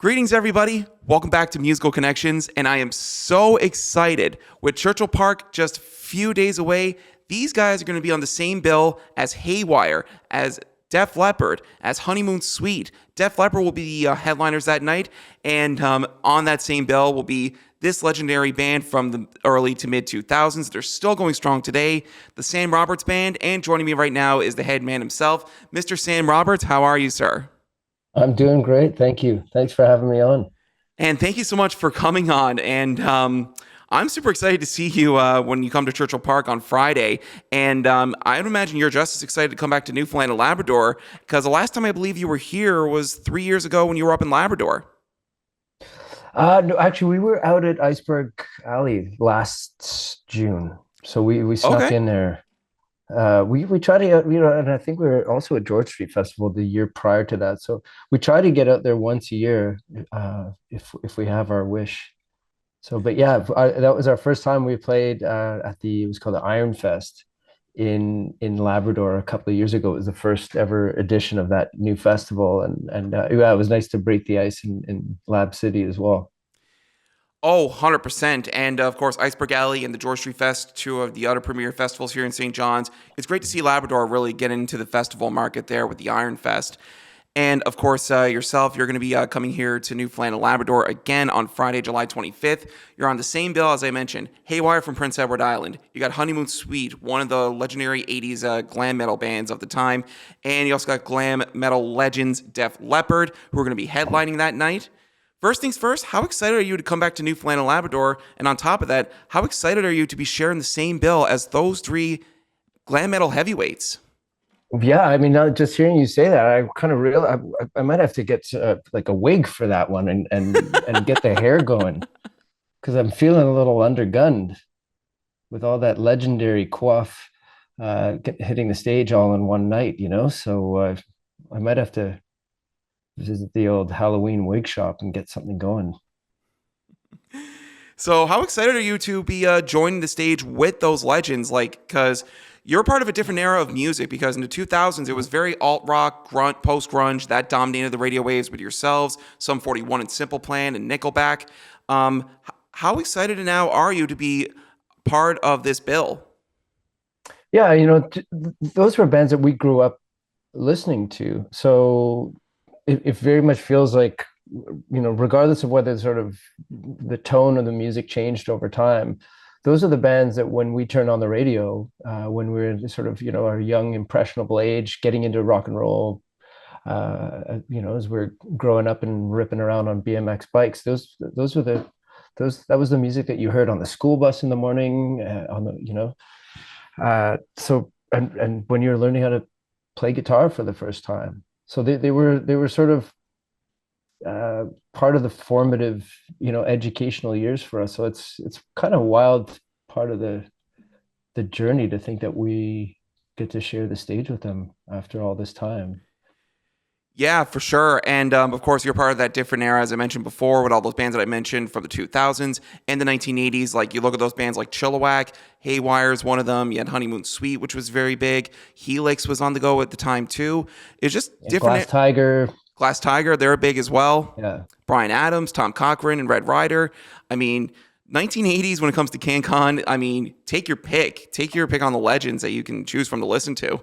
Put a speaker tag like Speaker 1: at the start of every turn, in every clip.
Speaker 1: Greetings, everybody. Welcome back to Musical Connections, and I am so excited. With Churchill Park just a few days away, these guys are going to be on the same bill as Haywire, as Def Leppard, as Honeymoon Suite. Def Leppard will be the headliners that night, and on that same bill will be this legendary band from the early to mid 2000s. They're still going strong today, the Sam Roberts Band, and joining me right now is the head man himself, Mr. Sam Roberts. How are you, sir?
Speaker 2: I'm doing great. Thank you. Thanks for having me on.
Speaker 1: And thank you so much for coming on. And I'm super excited to see you when you come to Churchill Park on Friday. And I would imagine you're just as excited to come back to Newfoundland and Labrador, because the last time I believe you were here was 3 years ago when you were up in Labrador.
Speaker 2: No, actually, we were out at Iceberg Alley last June, so we snuck
Speaker 1: Okay.
Speaker 2: in there. We try to, and I think we were also at George Street Festival the year prior to that. So we try to get out there once a year, if we have our wish. So, but yeah, that was our first time we played at it was called the Iron Fest in Labrador a couple of years ago. It was the first ever edition of that new festival, and yeah, it was nice to break the ice in Lab City as well.
Speaker 1: Oh, 100%. And of course, Iceberg Alley and the George Street Fest, two of the other premier festivals here in St. John's. It's great to see Labrador really get into the festival market there with the Iron Fest. And of course, yourself, you're going to be coming here to Newfoundland and Labrador again on Friday, July 25th. You're on the same bill as I mentioned, Haywire from Prince Edward Island. You got Honeymoon Suite, one of the legendary 80s glam metal bands of the time. And you also got glam metal legends Def Leppard, who are going to be headlining that night. First things first, how excited are you to come back to Newfoundland and Labrador? And on top of that, how excited are you to be sharing the same bill as those three glam metal heavyweights?
Speaker 2: Yeah, I mean, now just hearing you say that, I kind of realize I might have to get like a wig for that one and get the hair going because I'm feeling a little undergunned with all that legendary quaff hitting the stage all in one night, you know. So I might have to visit the old Halloween wig shop and get something going.
Speaker 1: So, how excited are you to be joining the stage with those legends? Like, because you're part of a different era of music. Because in the 2000s, it was very alt rock, grunt, post grunge that dominated the radio waves with yourselves, Sum 41 and Simple Plan and Nickelback. How excited now are you to be part of this bill?
Speaker 2: Yeah, those were bands that we grew up listening to. So it very much feels like, regardless of whether sort of the tone of the music changed over time, those are the bands that when we turn on the radio, when we're in sort of, our young, impressionable age, getting into rock and roll, as we're growing up and ripping around on BMX bikes, that was the music that you heard on the school bus in the morning, so and when you're learning how to play guitar for the first time. So they were sort of part of the formative, educational years for us. So it's kind of a wild part of the journey to think that we get to share the stage with them after all this time.
Speaker 1: Yeah, for sure. And of course, you're part of that different era, as I mentioned before, with all those bands that I mentioned from the 2000s and the 1980s. Like, you look at those bands like Chilliwack, Haywire is one of them. You had Honeymoon Suite, which was very big. Helix was on the go at the time, too. It's just
Speaker 2: Yeah, Glass
Speaker 1: different.
Speaker 2: Tiger.
Speaker 1: Glass Tiger, they're big as well.
Speaker 2: Yeah.
Speaker 1: Brian Adams, Tom Cochran, and Red Rider. I mean, 1980s when it comes to CanCon, I mean, take your pick. Take your pick on the legends that you can choose from to listen to.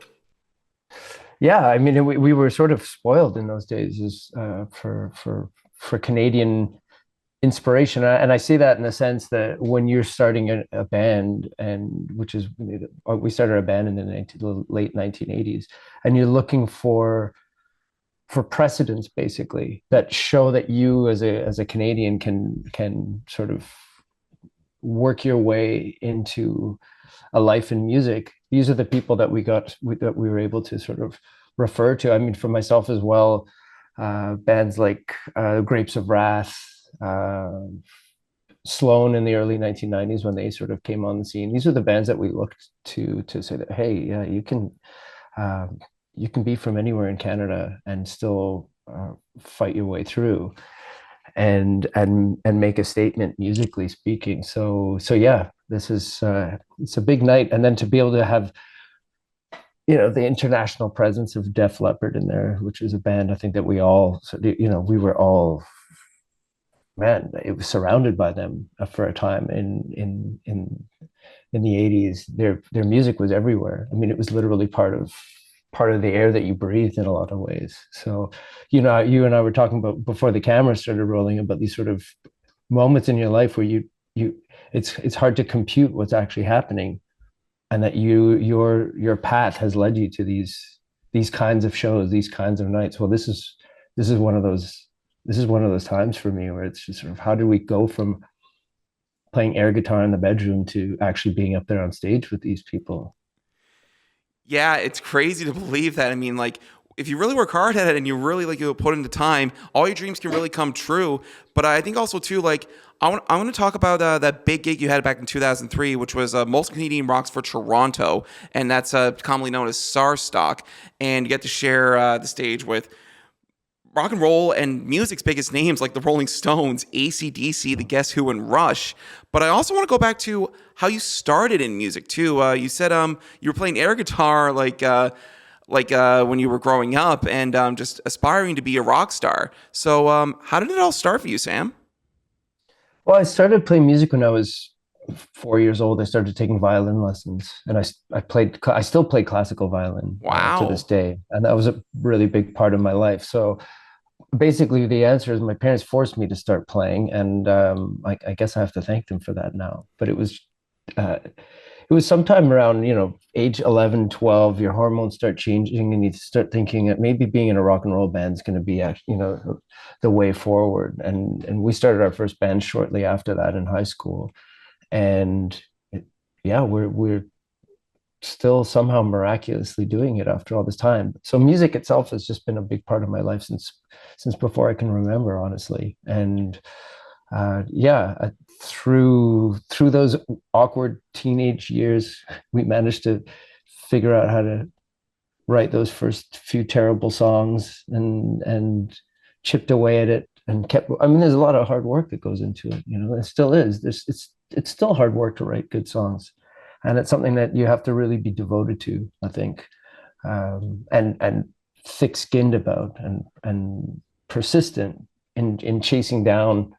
Speaker 2: Yeah, I mean, we were sort of spoiled in those days for Canadian inspiration, and I see that in the sense that when you're starting a band, and which is we started a band in the late 1980s, and you're looking for precedents basically that show that you as a Canadian can sort of work your way into a life in music. These are the people that that we were able to sort of refer to. I mean, for myself as well, bands like Grapes of Wrath, Sloan in the early 1990s when they sort of came on the scene. These are the bands that we looked to say that, hey, yeah, uh, you can be from anywhere in Canada and still fight your way through and make a statement musically speaking. So yeah, this is it's a big night, and then to be able to have the international presence of Def Leppard in there, which is a band I think that we all we were all man, it was surrounded by them for a time in the 80s. Their music was everywhere. I mean, it was literally part of the air that you breathed in a lot of ways. So, you and I were talking about before the camera started rolling about these sort of moments in your life where you it's hard to compute what's actually happening, and that your path has led you to these kinds of shows, these kinds of nights. Well, this is one of those this is one of those times for me where it's just sort of, how do we go from playing air guitar in the bedroom to actually being up there on stage with these people?
Speaker 1: Yeah, it's crazy to believe that. I mean, like, if you really work hard at it and you really like you put in the time, all your dreams can really come true. But I think also too, like, I want to talk about that big gig you had back in 2003, which was Most Canadian Rocks for Toronto, and that's commonly known as SARstock. And you get to share the stage with rock and roll and music's biggest names like the Rolling Stones, AC/DC, the Guess Who, and Rush. But I also want to go back to how you started in music too. You said you were playing air guitar when you were growing up and just aspiring to be a rock star. So how did it all start for you, Sam?
Speaker 2: Well, I started playing music when I was 4 years old. I started taking violin lessons, and I still play classical violin to this
Speaker 1: Wow.
Speaker 2: day, and that was a really big part of my life. So basically, the answer is my parents forced me to start playing, and I guess I have to thank them for that now. But uh, it was sometime around, age 11, 12. Your hormones start changing, and you start thinking that maybe being in a rock and roll band is going to be, the way forward. And we started our first band shortly after that in high school, and yeah, we're still somehow miraculously doing it after all this time. So music itself has just been a big part of my life since before I can remember, honestly. And yeah, through those awkward teenage years, we managed to figure out how to write those first few terrible songs, and chipped away at it and kept. I mean, there's a lot of hard work that goes into it. It still is. It's still hard work to write good songs, and it's something that you have to really be devoted to, I think, and thick-skinned about, and persistent in chasing down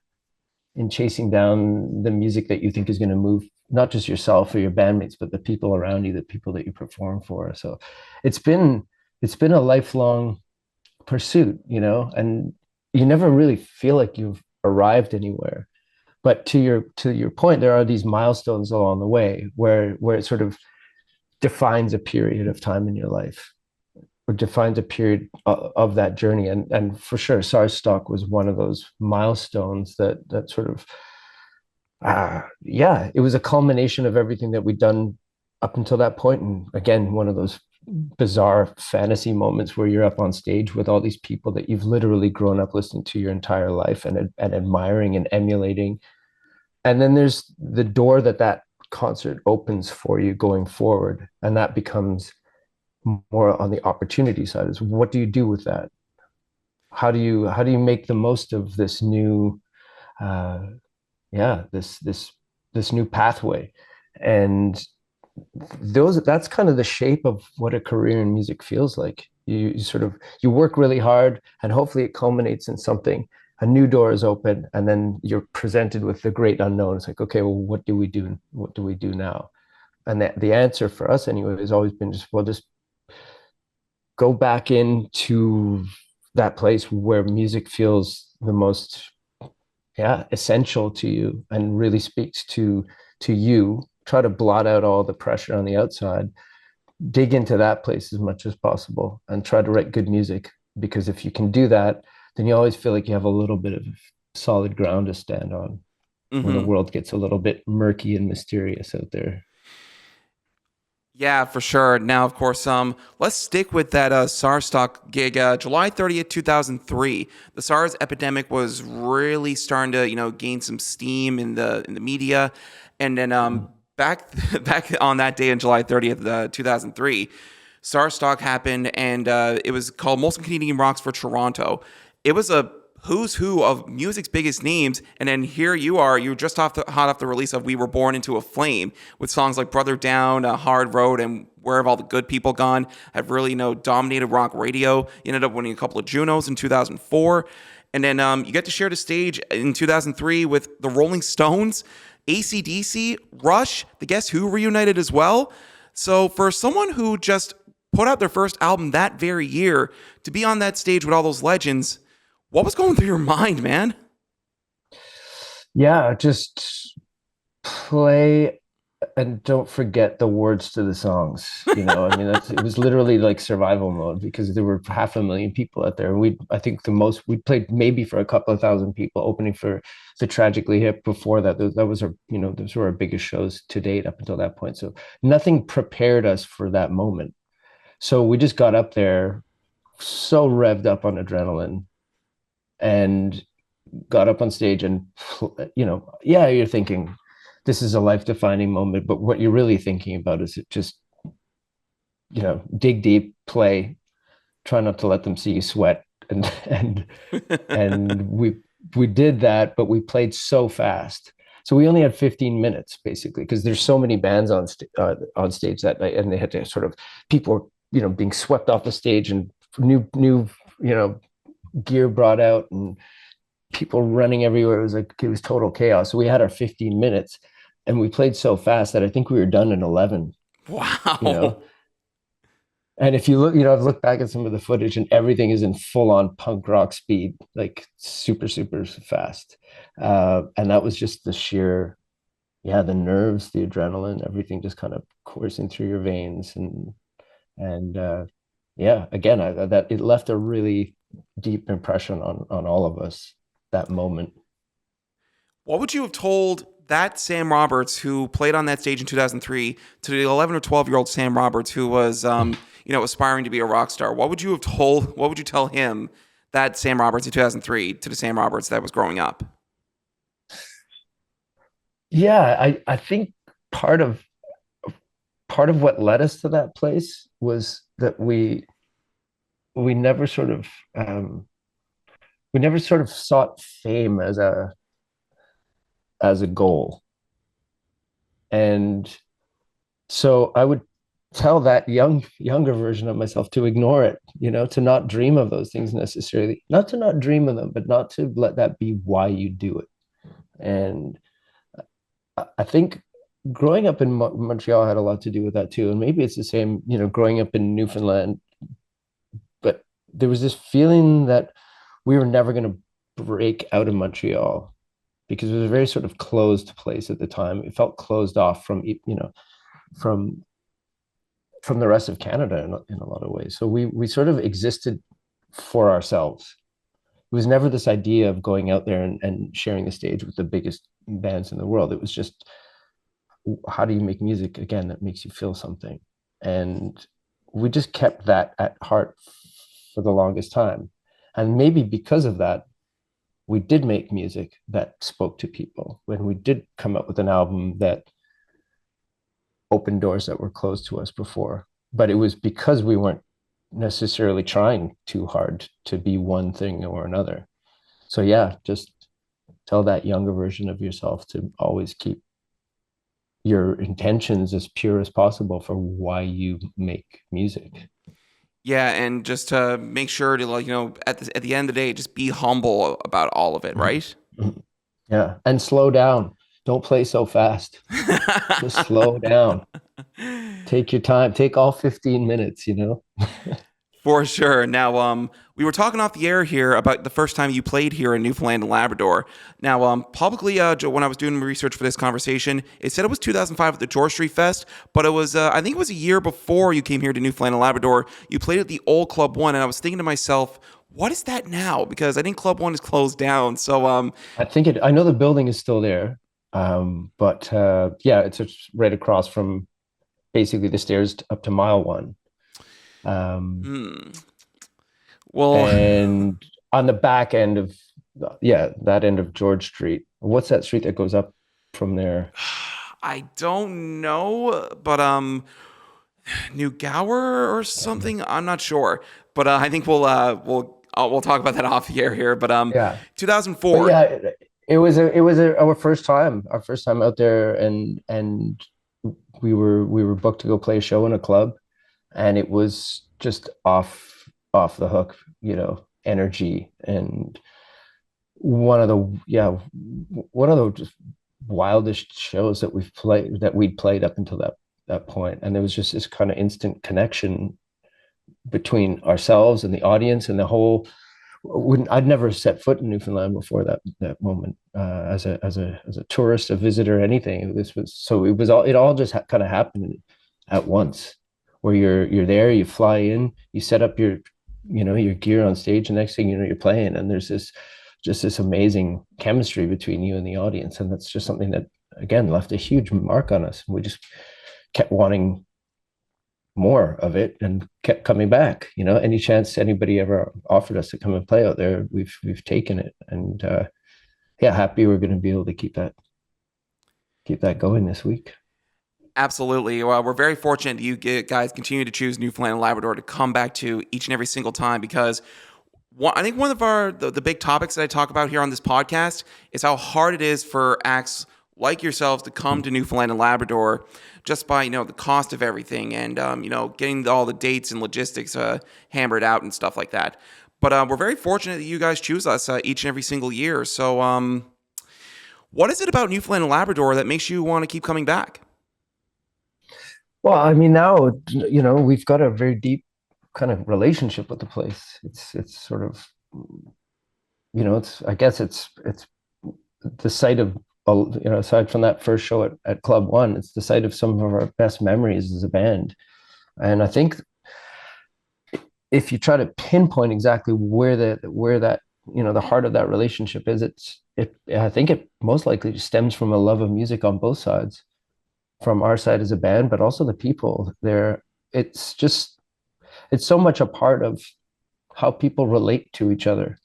Speaker 2: the music that you think is going to move not just yourself or your bandmates, but the people around you, the people that you perform for. So it's been it's been a lifelong pursuit, and you never really feel like you've arrived anywhere. But to your point, there are these milestones along the way where it sort of defines a period of time in your life, or defines a period of that journey. And for sure, SARS stock was one of those milestones that sort of, yeah, it was a culmination of everything that we'd done up until that point. And again, one of those bizarre fantasy moments where you're up on stage with all these people that you've literally grown up listening to your entire life, and admiring and emulating. And then there's the door that concert opens for you going forward, and that becomes more on the opportunity side. Is, what do you do with that? How do you make the most of this new, uh, yeah, this new pathway? And that's kind of the shape of what a career in music feels like. You sort of, you work really hard, and hopefully it culminates in something. A new door is open, and then you're presented with the great unknown. It's like, okay, well, what do we do? What do we do now? And the answer for us anyway has always been, just go back into that place where music feels the most, yeah, essential to you, and really speaks to you. Try to blot out all the pressure on the outside, dig into that place as much as possible, and try to write good music. Because if you can do that, then you always feel like you have a little bit of solid ground to stand on when the
Speaker 1: Hmm.
Speaker 2: world gets a little bit murky and mysterious out there.
Speaker 1: Yeah, for sure. Now, of course, let's stick with that SARS stock gig. July 30th, 2003. The SARS epidemic was really starting to, gain some steam in the media, and then back back on that day on July 30th, 2003, SARS stock happened, and it was called Molson Canadian Rocks for Toronto. It was a who's who of music's biggest names, and then here you are, you're just hot off the release of "We Were Born Into a Flame," with songs like "Brother Down," "Hard Road," and "Where Have All the Good People Gone," have really dominated rock radio. You ended up winning a couple of Junos in 2004. And then you get to share the stage in 2003 with the Rolling Stones, AC/DC, Rush, the Guess Who reunited as well. So for someone who just put out their first album that very year, to be on that stage with all those legends, what was going through your mind, man?
Speaker 2: Yeah, just play and don't forget the words to the songs. I mean, it was literally like survival mode because there were 500,000 people out there. And I think the most we played maybe for a couple of thousand people, opening for the Tragically Hip. Before that, that was our, those were our biggest shows to date up until that point. So nothing prepared us for that moment. So we just got up there so revved up on adrenaline and got up on stage and, yeah, you're thinking this is a life defining moment, but what you're really thinking about is it just, dig deep, play, try not to let them see you sweat. And we did that, but we played so fast. So we only had 15 minutes basically, because there's so many bands on stage that night, and they had to sort of, people were, being swept off the stage and new, gear brought out and people running everywhere. It was total chaos. So we had our 15 minutes and we played so fast that I think we were done in 11, you
Speaker 1: Wow.
Speaker 2: know. And if you look, I've looked back at some of the footage and everything is in full on punk rock speed, like super, super fast. And that was just the sheer, yeah, the nerves, the adrenaline, everything just kind of coursing through your veins. And yeah, again, that it left a really deep impression on all of us, that moment.
Speaker 1: What would you have told that Sam Roberts who played on that stage in 2003 to the 11 or 12-year-old Sam Roberts who was, aspiring to be a rock star? What would you have told? What would you tell him, that Sam Roberts in 2003, to the Sam Roberts that was growing up?
Speaker 2: Yeah, I think part of part of what led us to that place was that we never sort of um, we never sort of sought fame as a goal. And so I would tell that younger version of myself to ignore it, to not dream of those things necessarily, not to not dream of them, but not to let that be why you do it. And I think growing up in Montreal had a lot to do with that too. And maybe it's the same, growing up in Newfoundland, but there was this feeling that we were never going to break out of Montreal because it was a very sort of closed place at the time. It felt closed off from from the rest of Canada in a lot of ways. So we sort of existed for ourselves. It was never this idea of going out there and sharing the stage with the biggest bands in the world. It was just, how do you make music again that makes you feel something? And we just kept that at heart for the longest time. And maybe because of that, we did make music that spoke to people. When we did come up with an album that opened doors that were closed to us before, but it was because we weren't necessarily trying too hard to be one thing or another. So yeah, just tell that younger version of yourself to always keep your intentions as pure as possible for why you make music.
Speaker 1: Yeah, and just to make sure to, at the end of the day, just be humble about all of it, right?
Speaker 2: Yeah, and slow down. Don't play so fast. Just slow down. Take your time. Take all 15 minutes.
Speaker 1: For sure. Now, we were talking off the air here about the first time you played here in Newfoundland and Labrador. Now, publicly, when I was doing research for this conversation, it said it was 2005 at the George Street Fest, but it was, I think it was a year before you came here to Newfoundland and Labrador. You played at the old Club One, and I was thinking to myself, what is that now? Because I think Club One is closed down. So,
Speaker 2: I know the building is still there. But yeah, it's just right across from basically the stairs up to mile one. Um,
Speaker 1: hmm. Well,
Speaker 2: and on the back end of, yeah, that end of George Street. What's that street that goes up from there?
Speaker 1: I don't know, but New Gower or something. I'm not sure, but I think we'll talk about that off the air here. But
Speaker 2: Yeah, but
Speaker 1: 2004.
Speaker 2: yeah, our first time out there, and we were booked to go play a show in a club, and it was just off the hook, energy, and one of the yeah one of the just wildest shows that we'd played up until that point, and there was just this kind of instant connection between ourselves and the audience and the whole. I'd never set foot in Newfoundland before that moment, as a tourist, a visitor, anything. This was so it all just kind of happened at once, where you're there, you fly in, you set up your gear on stage, and next thing you know, you're playing, and there's this amazing chemistry between you and the audience, and that's just something that again left a huge mark on us. We just kept wanting more of it and kept coming back. Any chance anybody ever offered us to come and play out there, we've taken it, and yeah, happy we're going to be able to keep that going this week.
Speaker 1: Absolutely. Well, we're very fortunate that you guys continue to choose Newfoundland and Labrador to come back to each and every single time because I think one of the big topics that I talk about here on this podcast is how hard it is for acts like yourselves to come to Newfoundland and Labrador just by, the cost of everything and, getting all the dates and logistics hammered out and stuff like that. But we're very fortunate that you guys choose us each and every single year. So what is it about Newfoundland and Labrador that makes you want to keep coming back?
Speaker 2: Well, I mean, now, we've got a very deep kind of relationship with the place. It's sort of, I guess it's the site of, aside from that first show at Club One, it's the site of some of our best memories as a band. And I think if you try to pinpoint exactly where that, the heart of that relationship is, I think it most likely stems from a love of music on both sides, from our side as a band, but also the people there. It's so much a part of how people relate to each other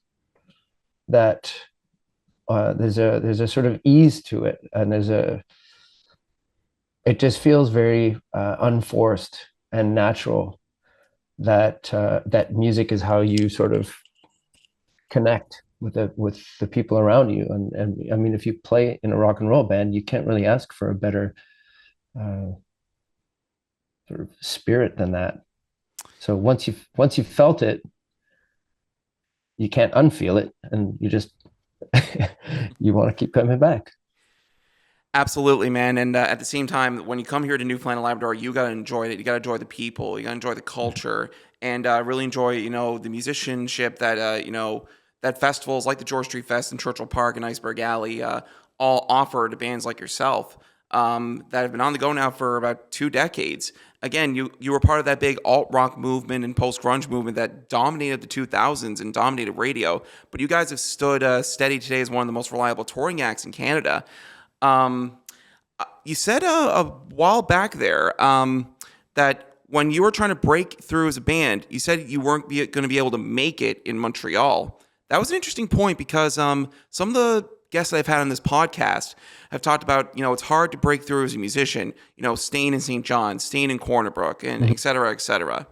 Speaker 2: that there's a sort of ease to it, and it just feels very unforced and natural that music is how you sort of connect with the people around you. And I mean, if you play in a rock and roll band, you can't really ask for a better uh, sort of spirit than that. So once you've felt it, you can't unfeel it, and you want to keep coming back.
Speaker 1: Absolutely, man. And at the same time, when you come here to Newfoundland and Labrador, you got to enjoy it. You got to enjoy the people. You got to enjoy the culture and really enjoy, the musicianship that, that festivals like the George Street Fest and Churchill Park and Iceberg Alley all offer to bands like yourself that have been on the go now for about 2 decades. Again, you were part of that big alt rock movement and post grunge movement that dominated the 2000s and dominated radio. But you guys have stood steady today as one of the most reliable touring acts in Canada. Um, you said a while back there that when you were trying to break through as a band, you said you weren't going to be able to make it in Montreal. That was an interesting point because some of the guests that I've had on this podcast have talked about, it's hard to break through as a musician, staying in St. John's, staying in Corner Brook, and et cetera, et cetera.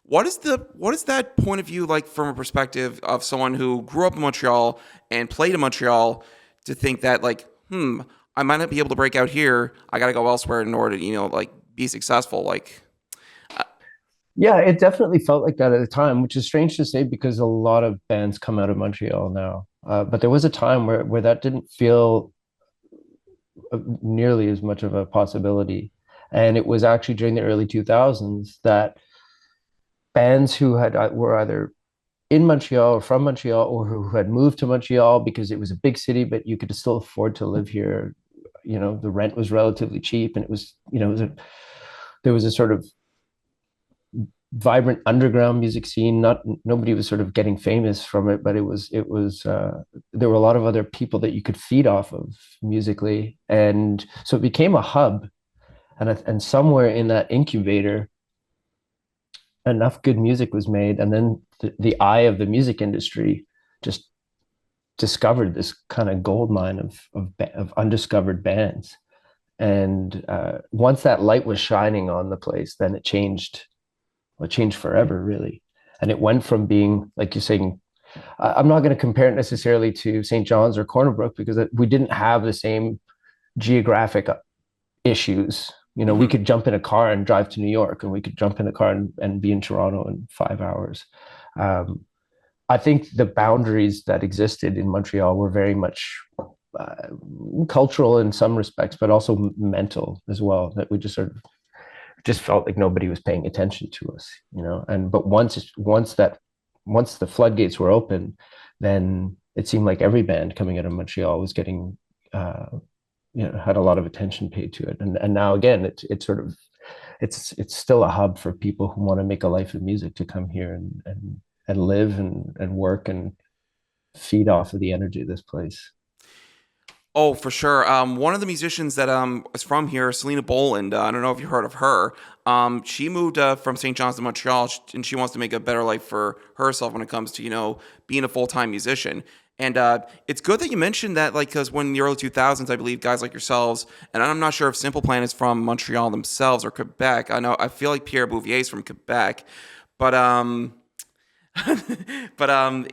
Speaker 1: What is that point of view like from a perspective of someone who grew up in Montreal and played in Montreal to think that like, I might not be able to break out here. I got to go elsewhere in order to, be successful. Like,
Speaker 2: Yeah, it definitely felt like that at the time, which is strange to say because a lot of bands come out of Montreal now. But there was a time where that didn't feel nearly as much of a possibility. And it was actually during the early 2000s that bands who were either in Montreal or from Montreal, or who had moved to Montreal because it was a big city, but you could still afford to live here. The rent was relatively cheap, and it was, there was a sort of vibrant underground music scene. Nobody was sort of getting famous from it, but there were a lot of other people that you could feed off of musically, and so it became a hub. And somewhere in that incubator, enough good music was made, and then the eye of the music industry just discovered this kind of gold mine of undiscovered bands. And once that light was shining on the place, then it changed. It changed forever, really. And it went from being, like you're saying, I'm not going to compare it necessarily to St. John's or Corner Brook because we didn't have the same geographic issues. We could jump in a car and drive to New York, and we could jump in a car and be in Toronto in 5 hours. I think the boundaries that existed in Montreal were very much uh, cultural in some respects, but also mental as well. That we just sort of just felt like nobody was paying attention to us, you know. And but once the floodgates were open, then it seemed like every band coming out of Montreal was getting had a lot of attention paid to it. And now again, it's sort of it's still a hub for people who want to make a life of music to come here and live and work and feed off of the energy of this place.
Speaker 1: Oh, for sure. One of the musicians that is from here, Selena Boland. I don't know if you heard of her. She moved from St. John's to Montreal, and she wants to make a better life for herself when it comes to being a full time musician. And it's good that you mentioned that, like, because when in the early 2000s, I believe guys like yourselves, and I'm not sure if Simple Plan is from Montreal themselves or Quebec. I feel like Pierre Bouvier is from Quebec, but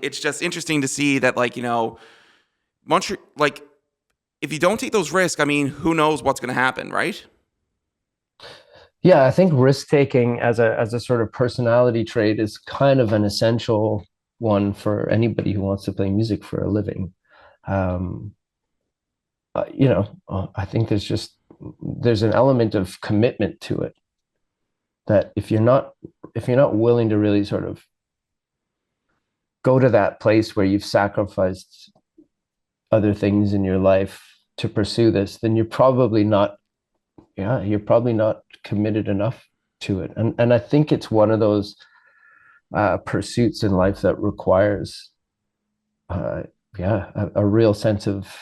Speaker 1: it's just interesting to see that, like, Montreal, like, if you don't take those risks, I mean, who knows what's going to happen, right?
Speaker 2: Yeah, I think risk taking as a sort of personality trait is kind of an essential one for anybody who wants to play music for a living. Um, I think there's an element of commitment to it that if you're not willing to really sort of go to that place where you've sacrificed other things in your life to pursue this, then you're probably not committed enough to it. And I think it's one of those pursuits in life that requires uh, a real sense of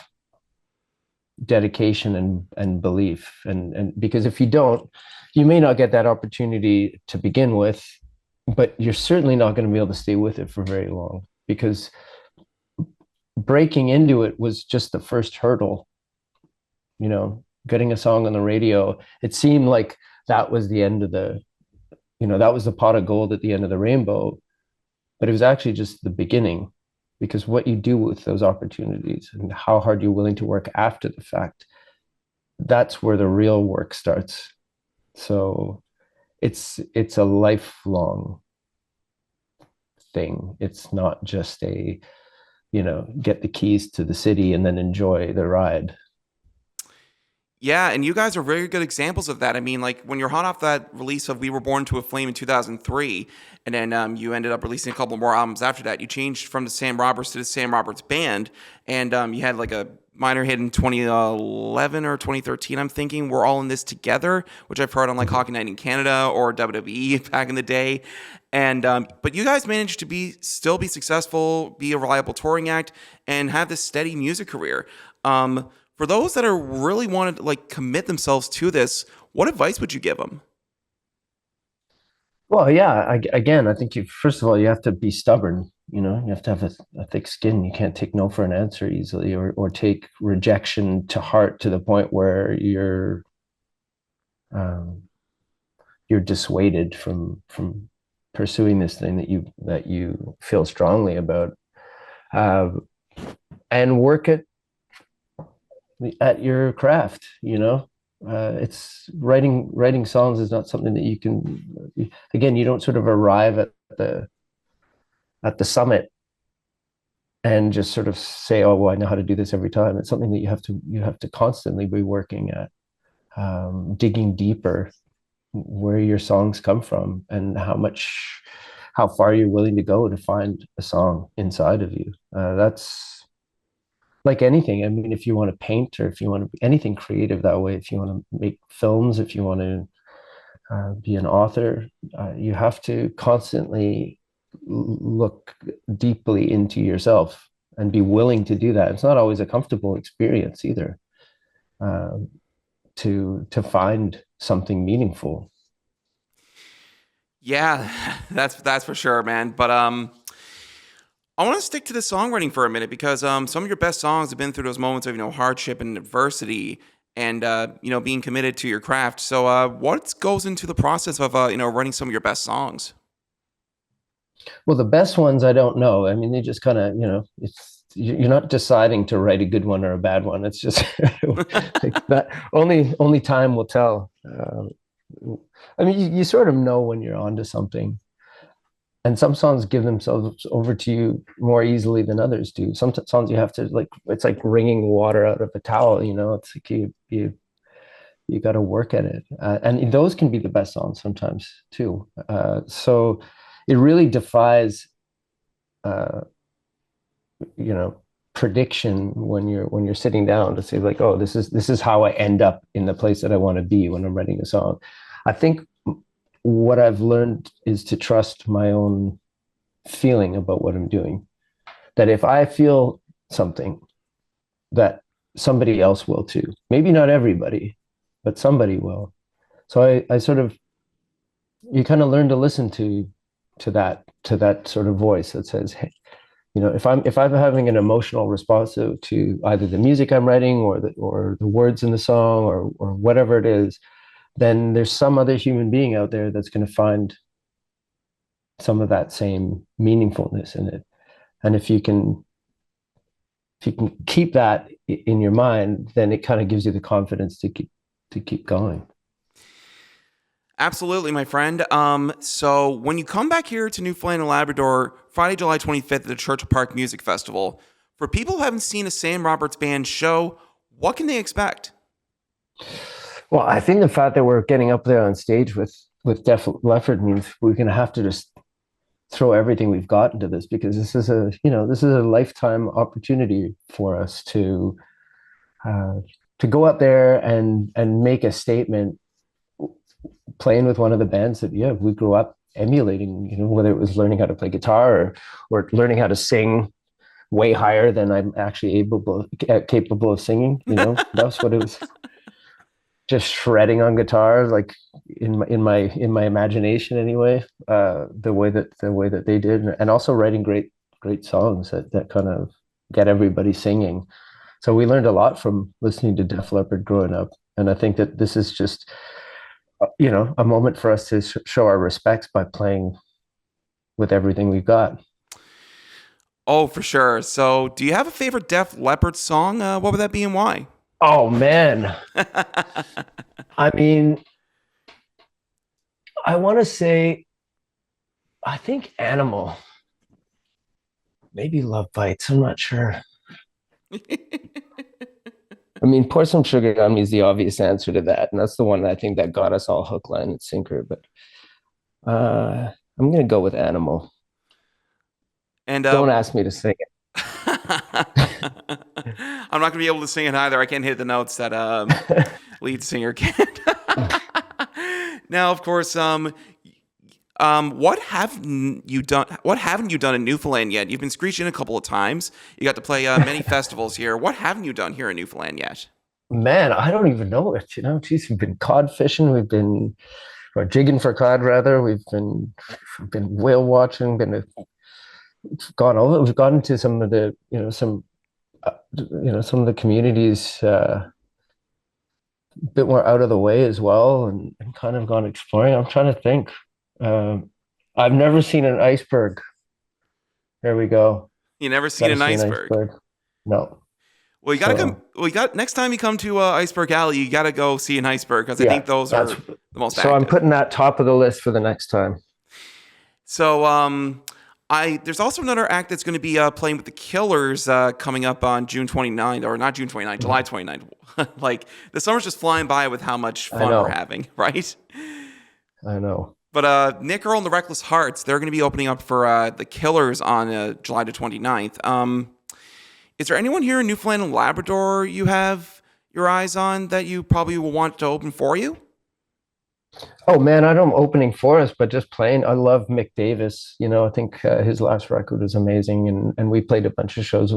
Speaker 2: dedication and belief. And because if you don't, you may not get that opportunity to begin with, but you're certainly not going to be able to stay with it for very long, because breaking into it was just the first hurdle. Getting a song on the radio, it seemed like that was the end of that was the pot of gold at the end of the rainbow, but it was actually just the beginning, because what you do with those opportunities and how hard you're willing to work after the fact, that's where the real work starts. So it's a lifelong thing. It's not just get the keys to the city and then enjoy the ride.
Speaker 1: Yeah, and you guys are very good examples of that. I mean, like, when you're hot off that release of "We Were Born to a Flame" in 2003, and then you ended up releasing a couple more albums after that. You changed from the Sam Roberts to the Sam Roberts Band, and you had like a minor hit in 2011 or 2013. I'm thinking "We're All in This Together," which I've heard on like Hockey Night in Canada or WWE back in the day. And but you guys managed to still be successful, be a reliable touring act, and have this steady music career. For those that are really wanted to like commit themselves to this, what advice would you give them?
Speaker 2: Well, yeah, again, I think first of all, you have to be stubborn. You have to have a thick skin. You can't take no for an answer easily, or take rejection to heart to the point where um, you're dissuaded from pursuing this thing that you feel strongly about, uh, and work at your craft. It's writing songs is not something that you can, again, you don't sort of arrive at the summit and just sort of say, oh, well, I know how to do this every time. It's something that you have to constantly be working at, digging deeper where your songs come from and how far you're willing to go to find a song inside of you. That's like anything. I mean, if you want to paint, or if you want to be anything creative that way, if you want to make films, if you want to be an author, you have to constantly look deeply into yourself and be willing to do that. It's not always a comfortable experience either, um, to find something meaningful.
Speaker 1: Yeah, that's for sure, man. But I want to stick to the songwriting for a minute because some of your best songs have been through those moments of hardship and adversity, and being committed to your craft. So what goes into the process of writing some of your best songs?
Speaker 2: Well, the best ones I don't know. I mean, they just kind of, you're not deciding to write a good one or a bad one. It's just like that. Only time will tell. I mean, you sort of know when you're onto something. and some songs give themselves over to you more easily than others do. Some songs you have to like, it's like wringing water out of a towel, you know, it's like you got to work at it. And those can be the best songs sometimes too. So it really defies, uh, you know, prediction when you're sitting down to say like, oh, this is how I end up in the place that I want to be when I'm writing a song. I think what I've learned is to trust my own feeling about what I'm doing. That if I feel something, that somebody else will too. Maybe not everybody, but somebody will. So I sort of, you kind of learn to listen to that sort of voice that says, hey, you know, if I'm having an emotional response to either the music I'm writing or the words in the song or whatever it is, then there's some other human being out there that's going to find some of that same meaningfulness in it. And if you can keep that in your mind, then it kind of gives you the confidence to keep going.
Speaker 1: Absolutely, my friend. So when you come back here to Newfoundland and Labrador, Friday, July 25th at the Churchill Park Music Festival, for people who haven't seen a Sam Roberts band show, what can they expect?
Speaker 2: Well, I think the fact that we're getting up there on stage with Def Leppard means we're going to have to just throw everything we've got into this, because this is a lifetime opportunity for us uh, to go up there and make a statement, playing with one of the bands that we grew up emulating. You know, whether it was learning how to play guitar or learning how to sing way higher than I'm actually capable of singing. You know, that's what it was. Just shredding on guitar, like in my imagination anyway. The way that they did, and also writing great songs that kind of get everybody singing. So we learned a lot from listening to Def Leppard growing up, and I think that this is just a moment for us to show our respects by playing with everything we've got.
Speaker 1: Oh, for sure. So do you have a favorite Def Leppard song? What would that be and why?
Speaker 2: Oh man, I mean, I want to say, I think Animal, maybe Love Bites. I'm not sure. I mean, Pour Some Sugar on Me is the obvious answer to that, and that's the one that I think that got us all hook, line, and sinker. But I'm gonna go with Animal.
Speaker 1: And
Speaker 2: Don't ask me to sing it.
Speaker 1: I'm not going to be able to sing it either. I can't hit the notes that lead singer can. Now, of course, what haven't you done? What haven't you done in Newfoundland yet? You've been screeching a couple of times. You got to play many festivals here. What haven't you done here in Newfoundland yet?
Speaker 2: Man, I don't even know it. Geez, we've been cod fishing, we've been or jigging for cod rather. We've been whale watching, we've gone into some of the some of the communities a bit more out of the way as well, and kind of gone exploring. I'm trying to think. Um, I've never seen an iceberg. There we go.
Speaker 1: You never seen
Speaker 2: Gotta
Speaker 1: an
Speaker 2: see an
Speaker 1: iceberg.
Speaker 2: iceberg. No.
Speaker 1: Well, you gotta come.
Speaker 2: So
Speaker 1: Well, you got next time you come to Iceberg Alley, you gotta go see an iceberg because I
Speaker 2: yeah,
Speaker 1: think those are
Speaker 2: that's
Speaker 1: the most
Speaker 2: so I'm
Speaker 1: active.
Speaker 2: putting that top of the list for the next time.
Speaker 1: So, I there's also another act that's going to be playing with the Killers coming up on June 29th, or not June 29th, July
Speaker 2: Mhm.
Speaker 1: 29th. Like the summer's just flying by with how much
Speaker 2: I
Speaker 1: fun we're
Speaker 2: know.
Speaker 1: having, right?
Speaker 2: I know.
Speaker 1: But Nick Earl and the Reckless Hearts, they're going to be opening up for the Killers on July the 29th. Is there anyone here in Newfoundland and Labrador you have your eyes on that you probably will want to open for you?
Speaker 2: Oh man, I don't opening for us, but just playing. I love Mick Davis. I think his last record was amazing, and we played a bunch of shows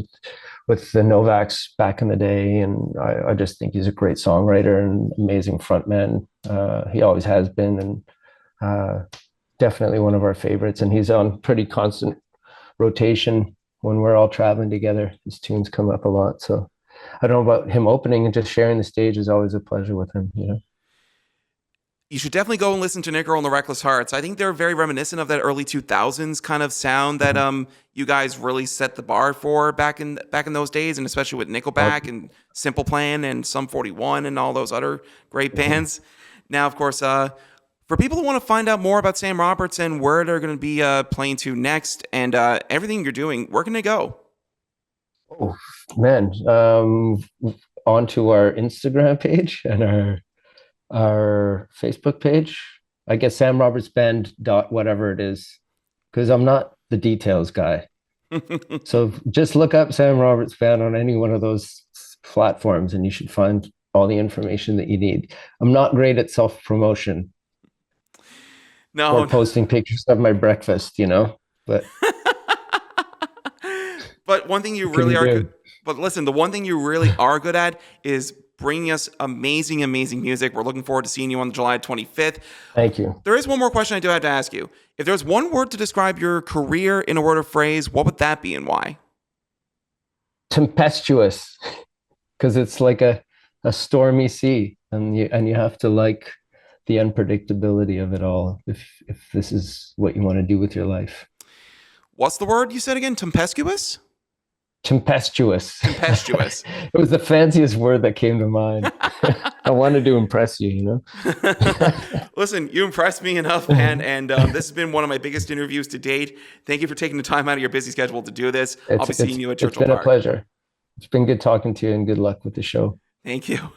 Speaker 2: with the Novaks back in the day, and I just think he's a great songwriter and amazing frontman. He always has been, and uh, definitely one of our favorites. And he's on pretty constant rotation when we're all traveling together. His tunes come up a lot, so I don't know about him opening, and just sharing the stage is always a pleasure with him.
Speaker 1: You should definitely go and listen to Nick Earl and the Reckless Hearts. I think they're very reminiscent of that early 2000s kind of sound that
Speaker 2: Mhm.
Speaker 1: you guys really set the bar for back in those days, and especially with
Speaker 2: Oh,
Speaker 1: Nickelback and Simple Plan and Sum 41 and all those other great
Speaker 2: mhm.
Speaker 1: bands. Now, of course, For people who want to find out more about Sam Roberts and where they're going to be playing to next and everything you're doing, where can they go?
Speaker 2: Oh man, onto our Instagram page and our Facebook page. I guess Sam Roberts Band dot whatever it is, because I'm not the details guy. So just look up Sam Roberts Band on any one of those platforms, and you should find all the information that you need. I'm not great at self promotion or
Speaker 1: No.
Speaker 2: posting pictures of my breakfast, but
Speaker 1: But one thing you
Speaker 2: what can
Speaker 1: really
Speaker 2: you
Speaker 1: are
Speaker 2: do?
Speaker 1: good. But listen, the one thing you really are good at is bringing us amazing, amazing music. We're looking forward to seeing you on July 25th.
Speaker 2: Thank you.
Speaker 1: There is one more question I do have to ask you. If there's one word to describe your career in a word or phrase, what would that be and why?
Speaker 2: Tempestuous, because it's like a stormy sea, and you have to like the unpredictability of it all if this is what you want to do with your life.
Speaker 1: What's the word you said again? Tempestuous?
Speaker 2: Tempestuous.
Speaker 1: Tempestuous.
Speaker 2: It was the fanciest word that came to mind. I wanted to impress you.
Speaker 1: Listen, you impressed me enough, man. And this has been one of my biggest interviews to date. Thank you for taking the time out of your busy schedule to do this. I'll be seeing you at Churchill
Speaker 2: It's been
Speaker 1: Park.
Speaker 2: a pleasure. It's been good talking to you, and good luck with the show.
Speaker 1: Thank you.